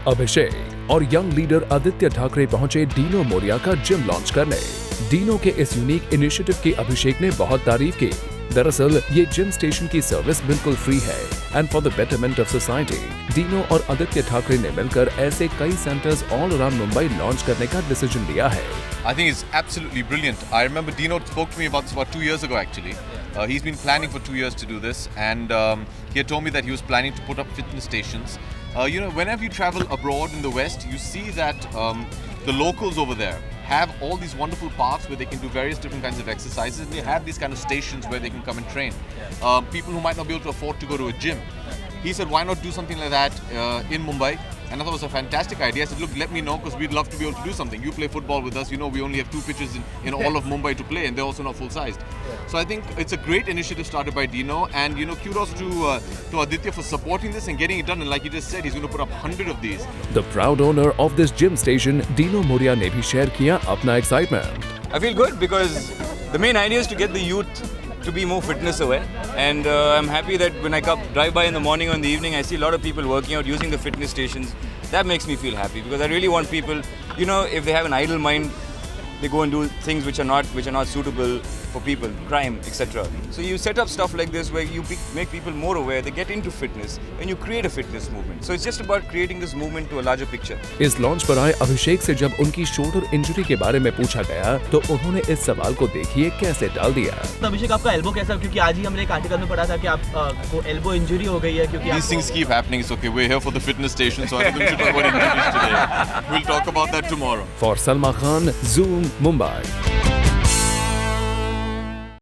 अभिषेक और young leader Aditya Thackeray पहुंचे Dino Moriya का जिम लॉन्च करने। डीनो के इस यूनिक इनिशिएटिव की अभिषेक ने बहुत तारीफ की। दरअसल ये जिम स्टेशन की सर्विस बिल्कुल फ्री है and for the betterment of society Dino और आदित्य ठाकरे ने मिलकर ऐसे कई centres all around Mumbai launch करने का डिसीजन लिया है। I think it's absolutely brilliant. I remember Dino spoke to me about 2 years ago actually. He's been planning for 2 years to do this, and he had told me that he was planning to put up fitness stations. Whenever you travel abroad in the West, you see that the locals over there have all these wonderful parks where they can do various different kinds of exercises, and they have these kind of stations where they can come and train. People who might not be able to afford to go to a gym. He said, why not do something like that in Mumbai? And I thought it was a fantastic idea. I said, look, let me know because we'd love to be able to do something. You play football with us. You know, we only have 2 pitches in all of Mumbai to play, and they're also not full-sized. So I think it's a great initiative started by Dino, and kudos to Aditya for supporting this and getting it done. And like he just said, he's going to put up 100 of these. The proud owner of this gym station, Dino Moria, ने भी share किया अपना excitement. I feel good because the main idea is to get the youth to be more fitness aware, and I'm happy that when I drive by in the morning or in the evening, I see a lot of people working out using the fitness stations. That makes me feel happy because I really want people, if they have an idle mind, they go and do things which are not suitable for people, crime, etc. So you set up stuff like this where you make people more aware, they get into fitness, and you create a fitness movement. So it's just about creating this movement to a larger picture. इस launch पर आए अभिषेक से जब उनकी shoulder injury के बारे में पूछा गया तो उन्होंने इस सवाल को देखिए कैसे टाल दिया। तो अभिषेक आपका एल्बो कैसा, क्योंकि आज ही हमने एक आर्टिकल में पढ़ा था कि आपको एल्बो इंजरी हो गई है क्योंकि These things keep happening. It's okay. We're here for the fitness station, so I think we should talk about injuries today. We'll talk about that tomorrow. For Salma Khan, Zoom, Mumbai.